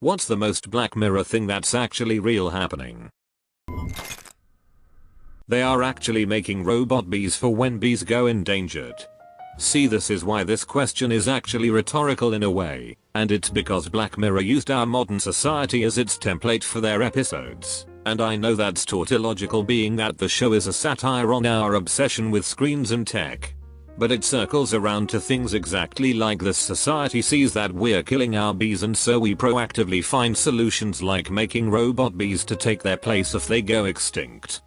What's the most Black Mirror thing that's actually real happening? They are actually making robot bees for when bees go endangered. See, this is why this question is actually rhetorical in a way, and it's because Black Mirror used our modern society as its template for their episodes. And I know that's tautological, being that the show is a satire on our obsession with screens and tech. But it circles around to things exactly like this. Society sees that we're killing our bees, and so we proactively find solutions like making robot bees to take their place if they go extinct.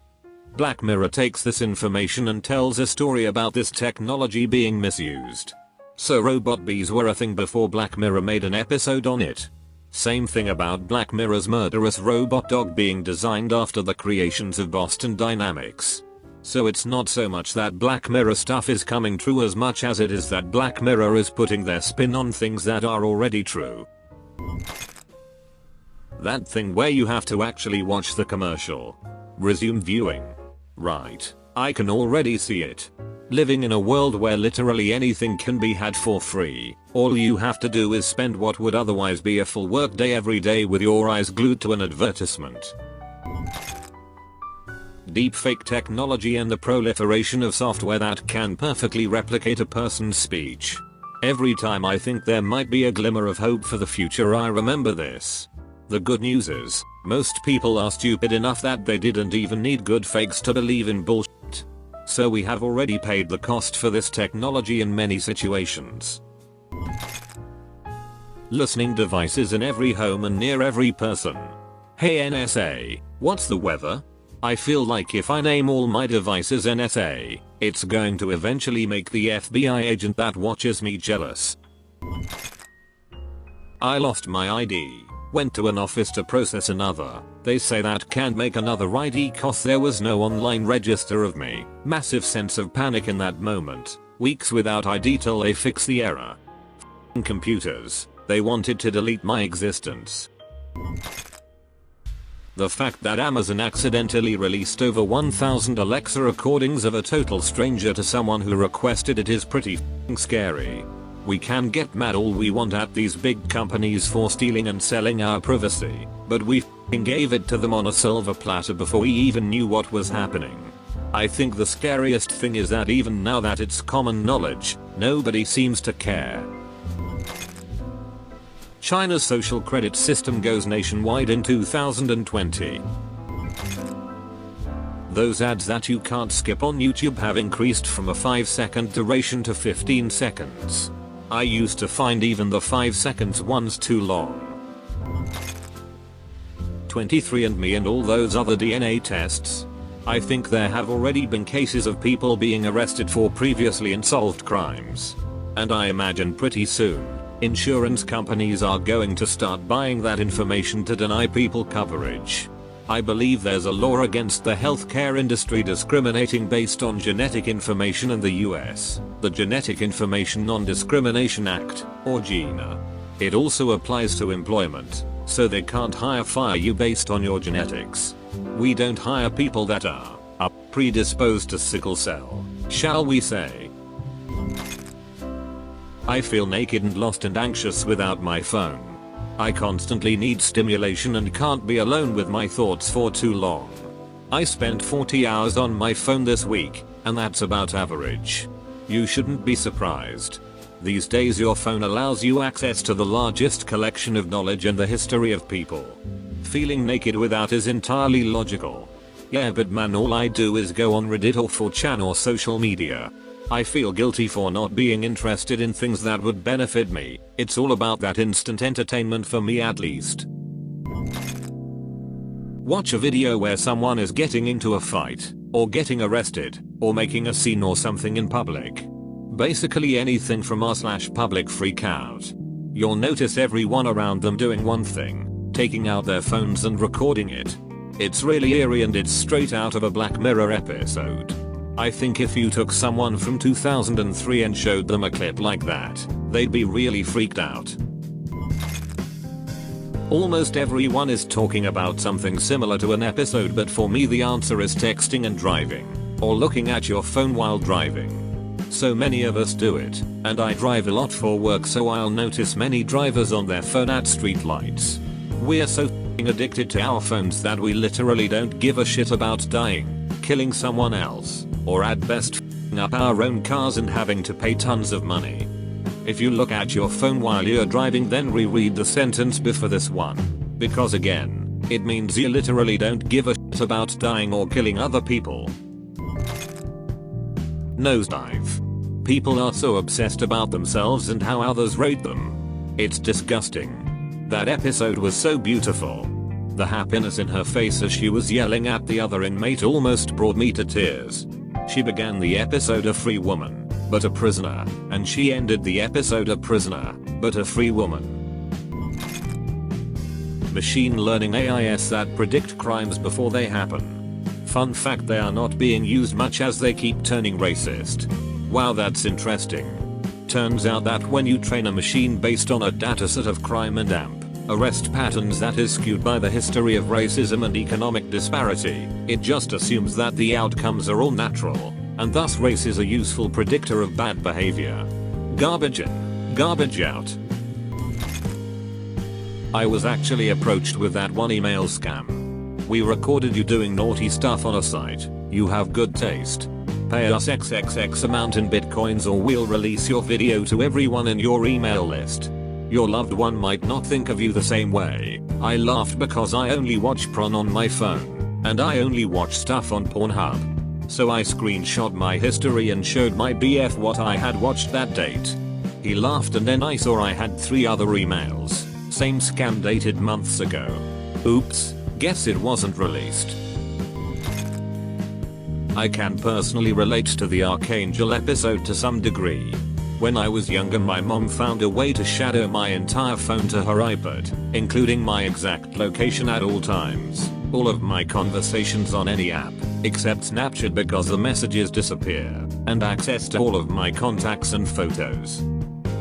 Black Mirror takes this information and tells a story about this technology being misused. So robot bees were a thing before Black Mirror made an episode on it. Same thing about Black Mirror's murderous robot dog being designed after the creations of Boston Dynamics. So it's not so much that Black Mirror stuff is coming true as much as it is that Black Mirror is putting their spin on things that are already true. That thing where you have to actually watch the commercial. Resume viewing. Right, I can already see it. Living in a world where literally anything can be had for free, all you have to do is spend what would otherwise be a full workday every day with your eyes glued to an advertisement. Deepfake technology and the proliferation of software that can perfectly replicate a person's speech. Every time I think there might be a glimmer of hope for the future, I remember this. The good news is, most people are stupid enough that they didn't even need good fakes to believe in bullshit. So we have already paid the cost for this technology in many situations. Listening devices in every home and near every person. Hey NSA, what's the weather? I feel like if I name all my devices NSA, it's going to eventually make the FBI agent that watches me jealous. I lost my ID. Went to an office to process another. They say that can't make another ID cause there was no online register of me. Massive sense of panic in that moment. Weeks without ID till they fix the error. F***ing computers. They wanted to delete my existence. The fact that Amazon accidentally released over 1,000 Alexa recordings of a total stranger to someone who requested it is pretty f***ing scary. We can get mad all we want at these big companies for stealing and selling our privacy, but we f***ing gave it to them on a silver platter before we even knew what was happening. I think the scariest thing is that even now that it's common knowledge, nobody seems to care. China's social credit system goes nationwide in 2020. Those ads that you can't skip on YouTube have increased from a 5-second duration to 15 seconds. I used to find even the 5 seconds ones too long. 23andMe and all those other DNA tests. I think there have already been cases of people being arrested for previously unsolved crimes. And I imagine pretty soon, insurance companies are going to start buying that information to deny people coverage. I believe there's a law against the healthcare industry discriminating based on genetic information in the US, the Genetic Information Non-Discrimination Act, or GINA. It also applies to employment, so they can't fire you based on your genetics. We don't hire people that are predisposed to sickle cell, shall we say. I feel naked and lost and anxious without my phone. I constantly need stimulation and can't be alone with my thoughts for too long. I spent 40 hours on my phone this week, and that's about average. You shouldn't be surprised. These days your phone allows you access to the largest collection of knowledge in the history of people. Feeling naked without is entirely logical. Yeah, but man, all I do is go on Reddit or 4chan or social media. I feel guilty for not being interested in things that would benefit me. It's all about that instant entertainment for me at least. Watch a video where someone is getting into a fight, or getting arrested, or making a scene or something in public. Basically anything from r/public freak out. You'll notice everyone around them doing one thing, taking out their phones and recording it. It's really eerie and it's straight out of a Black Mirror episode. I think if you took someone from 2003 and showed them a clip like that, they'd be really freaked out. Almost everyone is talking about something similar to an episode, but for me the answer is texting and driving, or looking at your phone while driving. So many of us do it, and I drive a lot for work, so I'll notice many drivers on their phone at street lights. We're so f***ing addicted to our phones that we literally don't give a shit about dying, killing someone else, or at best f***ing up our own cars and having to pay tons of money. If you look at your phone while you're driving, then reread the sentence before this one. Because again, it means you literally don't give a shit about dying or killing other people. Nosedive. People are so obsessed about themselves and how others rate them. It's disgusting. That episode was so beautiful. The happiness in her face as she was yelling at the other inmate almost brought me to tears. She began the episode a free woman, but a prisoner, and she ended the episode a prisoner, but a free woman. Machine learning AIs that predict crimes before they happen. Fun fact, they are not being used much as they keep turning racist. Wow, that's interesting. Turns out that when you train a machine based on a dataset of crime and arrest patterns that is skewed by the history of racism and economic disparity, it just assumes that the outcomes are all natural, and thus race is a useful predictor of bad behavior. Garbage in, garbage out. I was actually approached with that one email scam. We recorded you doing naughty stuff on a site. You have good taste. Pay us XXX amount in bitcoins or we'll release your video to everyone in your email list. Your loved one might not think of you the same way. I laughed because I only watch porn on my phone, and I only watch stuff on Pornhub. So I screenshot my history and showed my BF what I had watched that date. He laughed and then I saw I had 3 other emails. Same scam dated months ago. Oops, guess it wasn't released. I can personally relate to the Archangel episode to some degree. When I was younger, my mom found a way to shadow my entire phone to her iPad, including my exact location at all times, all of my conversations on any app, except Snapchat because the messages disappear, and access to all of my contacts and photos.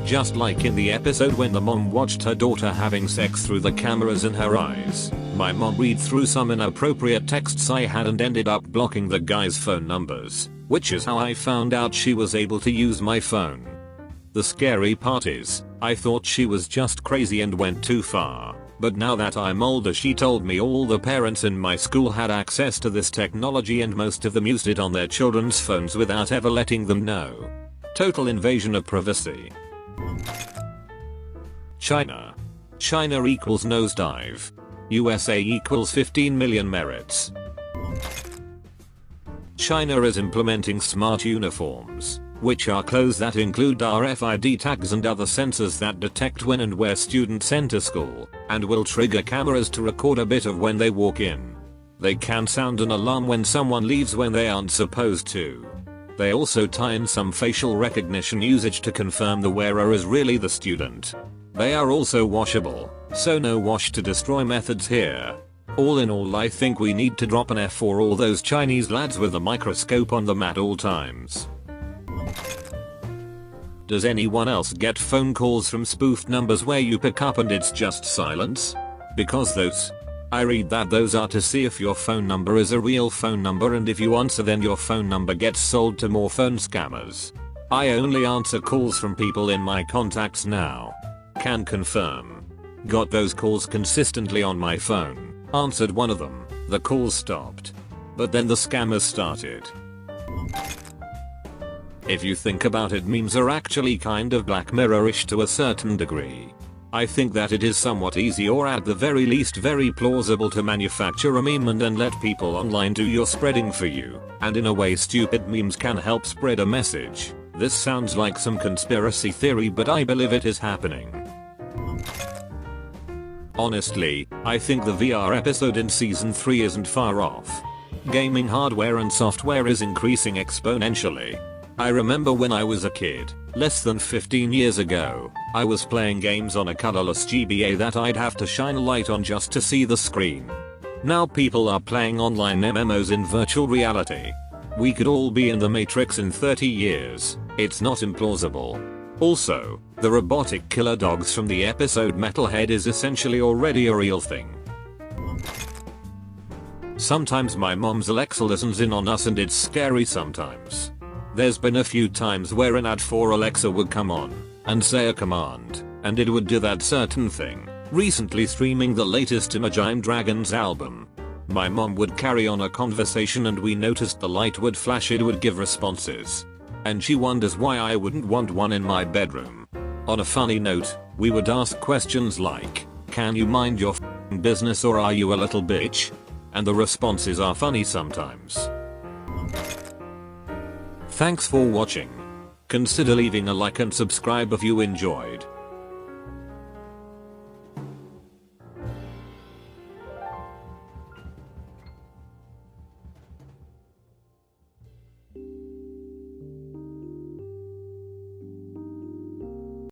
Just like in the episode when the mom watched her daughter having sex through the cameras in her eyes, my mom read through some inappropriate texts I had and ended up blocking the guy's phone numbers, which is how I found out she was able to use my phone. The scary part is, I thought she was just crazy and went too far, but now that I'm older, she told me all the parents in my school had access to this technology and most of them used it on their children's phones without ever letting them know. Total invasion of privacy. China. China equals nosedive. USA equals 15 million merits. China is implementing smart uniforms, which are clothes that include RFID tags and other sensors that detect when and where students enter school, and will trigger cameras to record a bit of when they walk in. They can sound an alarm when someone leaves when they aren't supposed to. They also tie in some facial recognition usage to confirm the wearer is really the student. They are also washable, so no wash to destroy methods here. All in all, I think we need to drop an F for all those Chinese lads with a microscope on them at all times. Does anyone else get phone calls from spoofed numbers where you pick up and it's just silence? Because I read that those are to see if your phone number is a real phone number, and if you answer then your phone number gets sold to more phone scammers. I only answer calls from people in my contacts now. Can confirm. Got those calls consistently on my phone. Answered one of them, the call stopped. But then the scammers started. If you think about it, memes are actually kind of Black Mirror-ish to a certain degree. I think that it is somewhat easy, or at the very least very plausible, to manufacture a meme and then let people online do your spreading for you, and in a way stupid memes can help spread a message. This sounds like some conspiracy theory, but I believe it is happening. Honestly, I think the VR episode in season 3 isn't far off. Gaming hardware and software is increasing exponentially. I remember when I was a kid, less than 15 years ago, I was playing games on a colorless GBA that I'd have to shine a light on just to see the screen. Now people are playing online MMOs in virtual reality. We could all be in the Matrix in 30 years. It's not implausible. Also, the robotic killer dogs from the episode Metalhead is essentially already a real thing. Sometimes my mom's Alexa listens in on us and it's scary sometimes. There's been a few times where an ad for Alexa would come on and say a command, and it would do that certain thing, Recently streaming the latest Imagine Dragons album. My mom would carry on a conversation and we noticed the light would flash, it would give responses. And she wonders why I wouldn't want one in my bedroom. On a funny note, we would ask questions like, can you mind your business or are you a little bitch? And the responses are funny sometimes. Thanks for watching. Consider leaving a like and subscribe if you enjoyed.